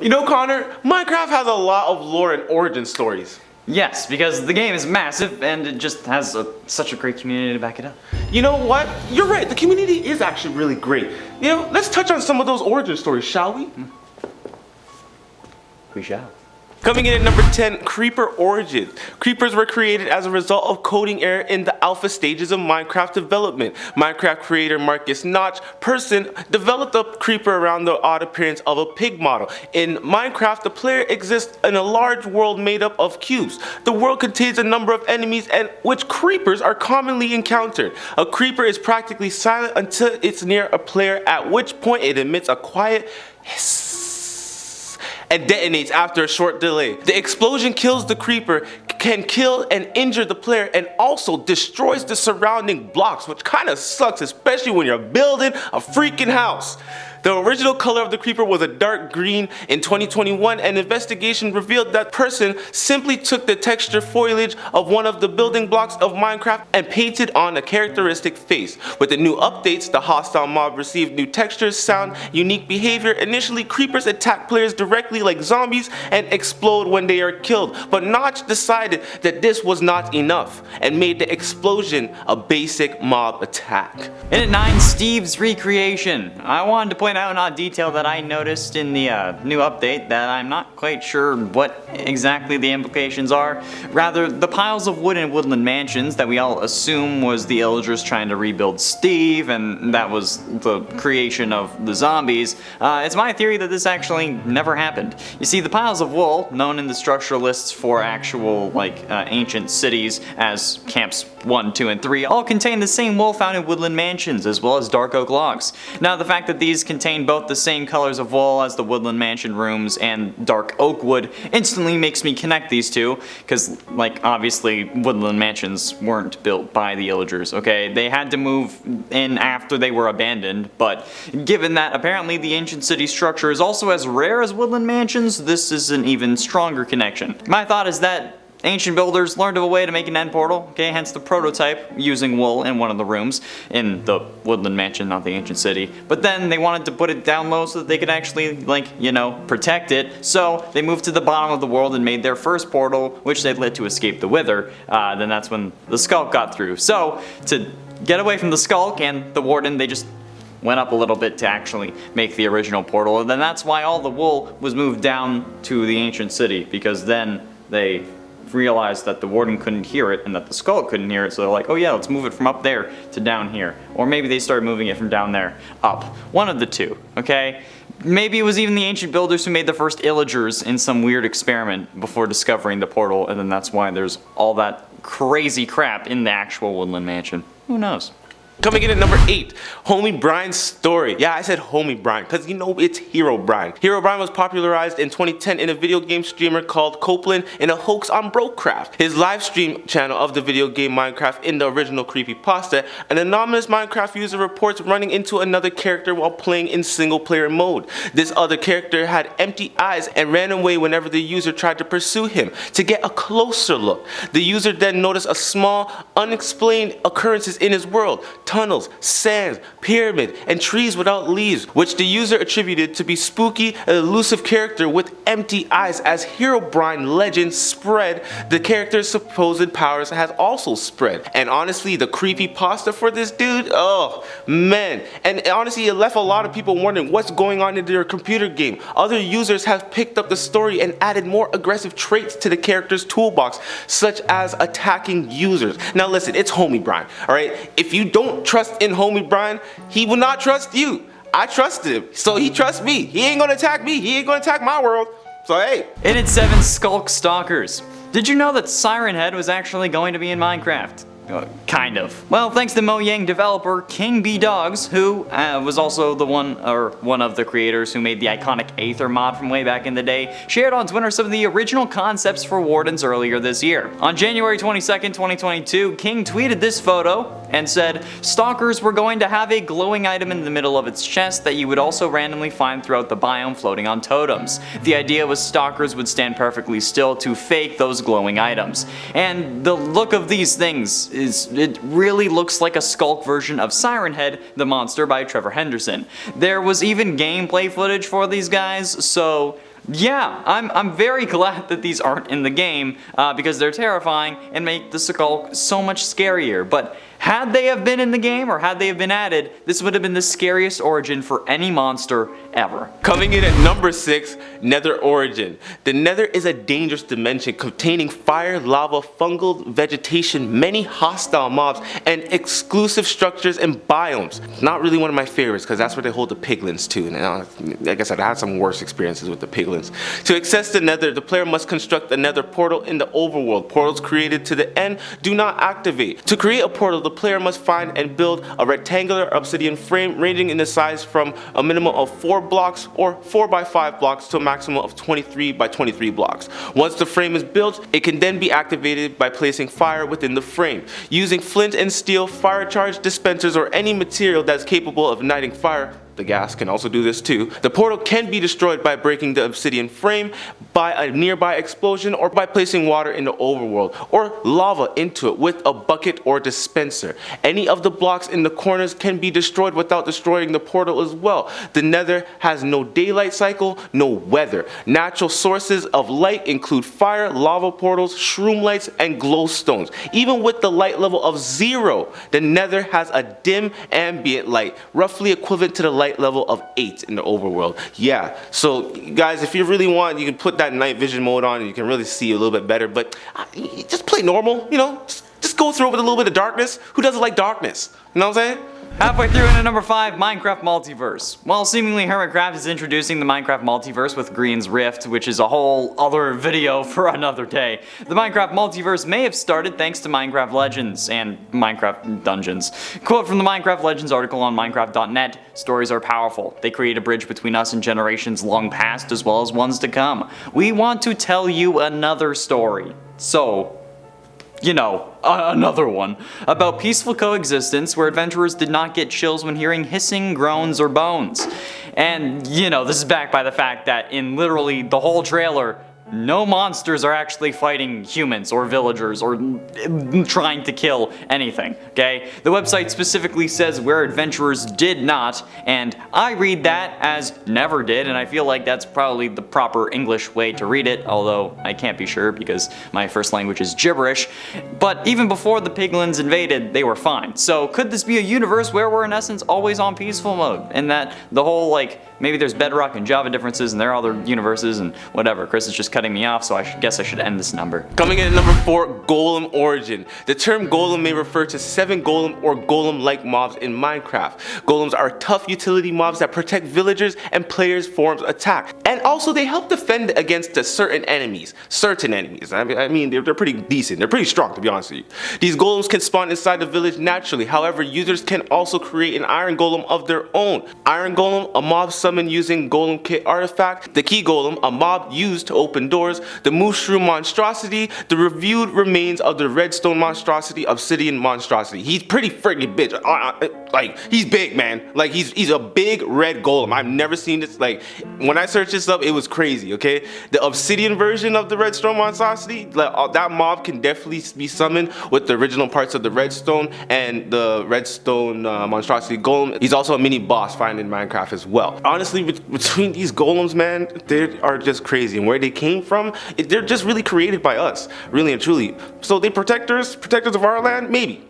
You know, Connor, Minecraft has a lot of lore and origin stories. Yes, because the game is massive and it just has such a great community to back it up. You know what? You're right, the community is actually really great. You know, let's touch on some of those origin stories, shall we? We shall. Coming in at number 10, Creeper Origins. Creepers were created as a result of coding error in the alpha stages of Minecraft development. Minecraft creator Marcus Notch Person developed a creeper around the odd appearance of a pig model. In Minecraft, the player exists in a large world made up of cubes. The world contains a number of enemies and which creepers are commonly encountered. A creeper is practically silent until it's near a player, at which point it emits a quiet hiss and detonates after a short delay. The explosion kills the creeper, can kill and injure the player, and also destroys the surrounding blocks, which kinda sucks, especially when you're building a freaking house. The original color of the creeper was a dark green. In 2021, an investigation revealed that Person simply took the texture foliage of one of the building blocks of Minecraft and painted on a characteristic face. With the new updates, the hostile mob received new textures, sound, unique behavior. Initially, creepers attack players directly like zombies and explode when they are killed, but Notch decided that this was not enough and made the explosion a basic mob attack. And at 9, Steve's recreation. I wanted to point out a detail that I noticed in the new update that I'm not quite sure what exactly the implications are. Rather, the piles of wood in woodland mansions that we all assume was the Illagers trying to rebuild Steve, and that was the creation of the zombies. It's my theory that this actually never happened. You see, the piles of wool, known in the structuralists for actual ancient cities as camps 1, 2, and 3, all contain the same wool found in woodland mansions as well as dark oak logs. Now, the fact that these contain both the same colors of wool as the woodland mansion rooms and dark oak wood instantly makes me connect these two, because obviously woodland mansions weren't built by the Illagers, okay? They had to move in after they were abandoned, but given that apparently the ancient city structure is also as rare as woodland mansions, this is an even stronger connection. My thought is that ancient builders learned of a way to make an end portal, okay, hence the prototype using wool in one of the rooms in the woodland mansion, not the ancient city. But then they wanted to put it down low so that they could actually, protect it. So they moved to the bottom of the world and made their first portal, which they lit to escape the wither. Then that's when the skulk got through. So to get away from the skulk and the warden, they just went up a little bit to actually make the original portal. And then that's why all the wool was moved down to the ancient city, because then they realized that the warden couldn't hear it and that the skull couldn't hear it, so they're like, oh yeah, let's move it from up there to down here. Or maybe they started moving it from down there up. One of the two, okay? Maybe it was even the ancient builders who made the first Illagers in some weird experiment before discovering the portal, and then that's why there's all that crazy crap in the actual woodland mansion. Who knows? Coming in at number 8, Homie Brine's story. Yeah, I said Homie Brine, because you know it's Herobrine. Herobrine was popularized in 2010 in a video game streamer called Copeland in a hoax on Brokecraft. His live stream channel of the video game Minecraft in the original creepypasta, an anonymous Minecraft user reports running into another character while playing in single player mode. This other character had empty eyes and ran away whenever the user tried to pursue him. To get a closer look, the user then noticed a small, unexplained occurrences in his world. Tunnels, sands, pyramid, and trees without leaves, which the user attributed to be spooky, an elusive character with empty eyes. As Herobrine legend spread, the character's supposed powers has also spread. And honestly, the creepypasta for this dude, oh man. And honestly, it left a lot of people wondering what's going on in their computer game. Other users have picked up the story and added more aggressive traits to the character's toolbox, such as attacking users. Now listen, it's Homie Brine, alright? If you don't trust in Homie Brine, he will not trust you. I trusted him, so he trusts me. He ain't gonna attack me, he ain't gonna attack my world. So hey. And at 7, Skulk Stalkers. Did you know that Siren Head was actually going to be in Minecraft? Kind of. Well, thanks to Mojang developer King B Dogs, who was also one of the creators who made the iconic Aether mod from way back in the day, shared on Twitter some of the original concepts for Wardens earlier this year. On January 22nd, 2022, King tweeted this photo and said, "Stalkers were going to have a glowing item in the middle of its chest that you would also randomly find throughout the biome floating on totems. The idea was stalkers would stand perfectly still to fake those glowing items. And the look of these things it really looks like a skulk version of Siren Head, the monster by Trevor Henderson. There was even gameplay footage for these guys, so Yeah, I'm very glad that these aren't in the game because they're terrifying and make the skull so much scarier. But had they have been in the game or had they have been added, this would have been the scariest origin for any monster ever. Coming in at number 6, Nether origin. The Nether is a dangerous dimension containing fire, lava, fungal vegetation, many hostile mobs, and exclusive structures and biomes. Not really one of my favorites because that's where they hold the piglins too. And like I said, I had some worse experiences with the piglins. To access the Nether, the player must construct a Nether portal in the Overworld. Portals created to the end do not activate. To create a portal, the player must find and build a rectangular obsidian frame ranging in the size from a minimum of 4 blocks or 4 by 5 blocks to a maximum of 23 by 23 blocks. Once the frame is built, it can then be activated by placing fire within the frame. Using flint and steel, fire charge dispensers, or any material that's capable of igniting fire, the gas can also do this too. The portal can be destroyed by breaking the obsidian frame, by a nearby explosion, or by placing water in the overworld, or lava into it with a bucket or dispenser. Any of the blocks in the corners can be destroyed without destroying the portal as well. The Nether has no daylight cycle, no weather. Natural sources of light include fire, lava portals, shroom lights, and glowstones. Even with the light level of 0, the Nether has a dim ambient light, roughly equivalent to the light level of 8 in the overworld. Yeah, so guys, if you really want, you can put that night vision mode on and you can really see a little bit better, but just play normal, you know, just go through it with a little bit of darkness. Who doesn't like darkness? You know what I'm saying? Halfway through into number 5, Minecraft Multiverse. While seemingly Hermitcraft is introducing the Minecraft Multiverse with Green's Rift, which is a whole other video for another day, the Minecraft Multiverse may have started thanks to Minecraft Legends and Minecraft Dungeons. Quote from the Minecraft Legends article on Minecraft.net, "Stories are powerful. They create a bridge between us and generations long past as well as ones to come. We want to tell you another story." So, you know, another one, about peaceful coexistence where adventurers did not get chills when hearing hissing, groans, or bones. And, you know, this is backed by the fact that in literally the whole trailer, no monsters are actually fighting humans or villagers or trying to kill anything, okay? The website specifically says where adventurers did not, and I read that as never did, and I feel like that's probably the proper English way to read it, although I can't be sure because my first language is gibberish. But even before the piglins invaded, they were fine. So could this be a universe where we're in essence always on peaceful mode, and that the whole, like, maybe there's Bedrock and Java differences and there are other universes and whatever. Chris is just cutting me off, so I guess I should end this number. Coming in at number 4, Golem origin. The term golem may refer to 7 golem or golem-like mobs in Minecraft. Golems are tough utility mobs that protect villagers and players' forms attack. And also they help defend against certain enemies. I mean, they're pretty decent. They're pretty strong, to be honest with you. These golems can spawn inside the village naturally. However, users can also create an iron golem of their own. Iron golem, a mob summoned using golem kit artifact. The key golem, a mob used to open doors. The mushroom monstrosity, the reviewed remains of the redstone monstrosity, obsidian monstrosity. He's pretty freaking big. Like, he's big, man. Like, he's a big red golem. I've never seen this. Like, when I searched this up, it was crazy, okay? The obsidian version of the redstone monstrosity, like, that mob can definitely be summoned with the original parts of the redstone and the redstone monstrosity golem. He's also a mini boss found in Minecraft as well. Honestly, between these golems, man, they are just crazy. And where they came from, they're just really created by us, really and truly. So they protectors of our land? Maybe.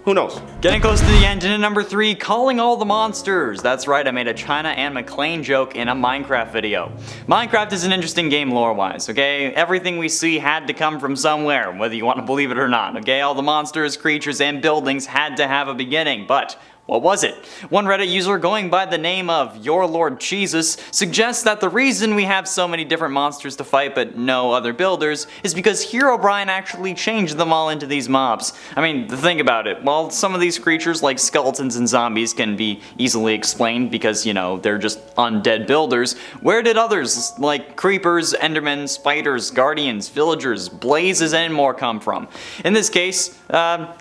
Who knows? Getting close to the end, and at number 3, calling all the monsters. That's right, I made a China and McClane joke in a Minecraft video. Minecraft is an interesting game lore-wise, okay? Everything we see had to come from somewhere, whether you want to believe it or not, okay? All the monsters, creatures, and buildings had to have a beginning, but what was it? One Reddit user going by the name of Your Lord Jesus suggests that the reason we have so many different monsters to fight but no other builders is because Herobrine actually changed them all into these mobs. I mean, think about it. While some of these creatures like skeletons and zombies can be easily explained because, you know, they're just undead builders, where did others like creepers, endermen, spiders, guardians, villagers, blazes, and more come from? In this case,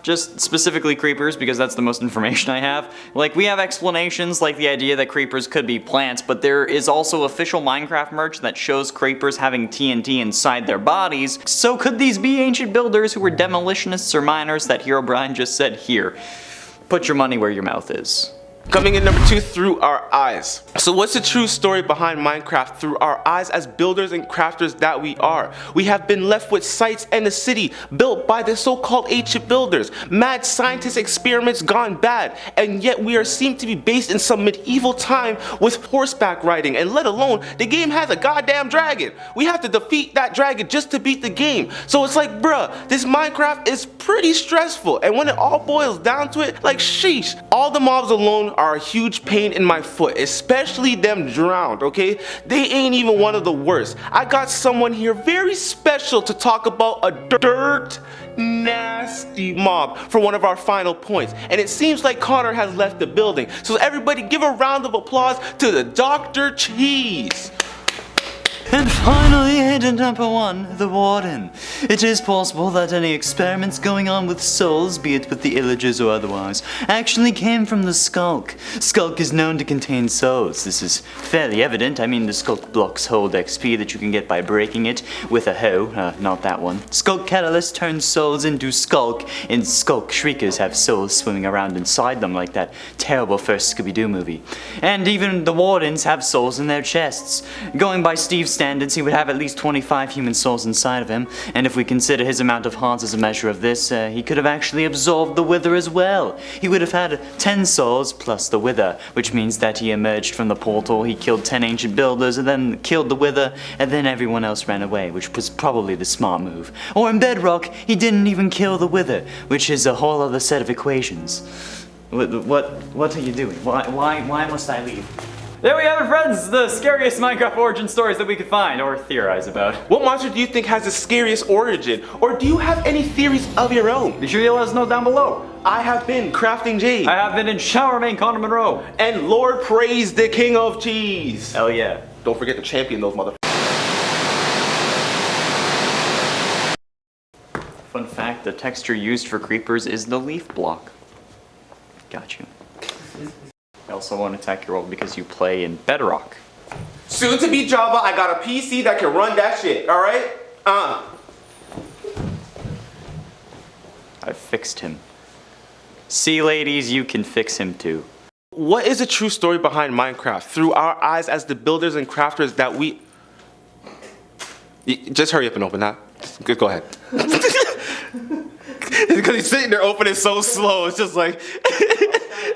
just specifically creepers because that's the most information I have. Like, we have explanations like the idea that creepers could be plants, but there is also official Minecraft merch that shows creepers having TNT inside their bodies. So could these be ancient builders who were demolitionists or miners that Herobrine just said, here, put your money where your mouth is? Coming in number 2, through our eyes. So what's the true story behind Minecraft through our eyes as builders and crafters that we are? We have been left with sites and a city built by the so-called ancient builders, mad scientist experiments gone bad, and yet we are seem to be based in some medieval time with horseback riding, and let alone the game has a goddamn dragon. We have to defeat that dragon just to beat the game. So it's like, bruh, this Minecraft is pretty stressful, and when it all boils down to it, like sheesh, all the mobs alone are a huge pain in my foot, especially them drowned, okay? They ain't even one of the worst. I got someone here very special to talk about a dirt nasty mob for one of our final points, and it seems like Connor has left the building. So everybody give a round of applause to the Dr. Cheese. And finally, hidden number 1, the Warden. It is possible that any experiments going on with souls, be it with the illagers or otherwise, actually came from the Skulk. Skulk is known to contain souls. This is fairly evident. I mean, the Skulk blocks hold XP that you can get by breaking it with a hoe. Not that one. Skulk Catalyst turns souls into Skulk, and Skulk Shriekers have souls swimming around inside them like that terrible first Scooby-Doo movie. And even the Wardens have souls in their chests. Going by Steve's standards, he would have at least 25 human souls inside of him, and if we consider his amount of hearts as a measure of this, he could have actually absorbed the Wither as well. He would have had 10 souls plus the Wither, which means that he emerged from the portal, he killed 10 ancient builders, and then killed the Wither, and then everyone else ran away, which was probably the smart move. Or in Bedrock, he didn't even kill the Wither, which is a whole other set of equations. What are you doing? Why must I leave? There we have it, friends! The scariest Minecraft origin stories that we could find or theorize about. What monster do you think has the scariest origin? Or do you have any theories of your own? Be sure you let us know down below. I have been Crafting Jade. I have been in Shower Main Connor Monroe. And Lord praise the King of Cheese. Hell yeah. Don't forget to champion those motherfuckers. Fun fact, the texture used for creepers is the leaf block. Got you. I also won't attack your world because you play in Bedrock. Soon to be Java, I got a PC that can run that shit, alright? I fixed him. See, ladies, you can fix him too. What is the true story behind Minecraft through our eyes as the builders and crafters that we... Just hurry up and open that. Just go ahead. Because he's sitting there opening so slow, it's just like...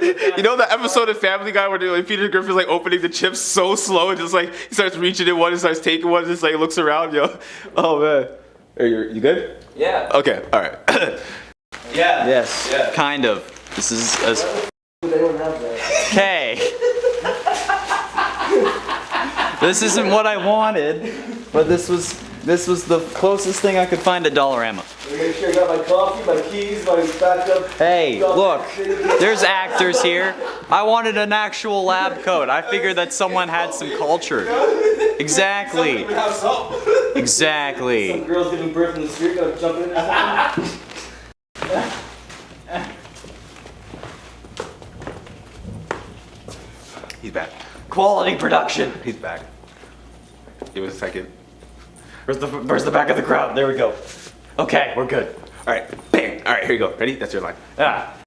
You know that episode of Family Guy where Peter Griffin's like opening the chips so slow and just like he starts reaching in one and starts taking one and just like looks around, yo. Oh man. Are you good? Yeah. Okay, alright. Yeah. Yes. Yeah. Kind of. This is as okay. This isn't what I wanted, but this was the closest thing I could find to Dollarama. Make sure I got my coffee, my keys, my backup. Hey, look, there's actors here. I wanted an actual lab coat. I figured that someone had some culture. Exactly. Exactly. Some girls giving birth in the street, gotta jump in or something. He's back. Quality production. He's back. Give us a second. Where's the back of the crowd? There we go. Okay, we're good. Alright, bang! Alright, here you go. Ready? That's your line. Ah.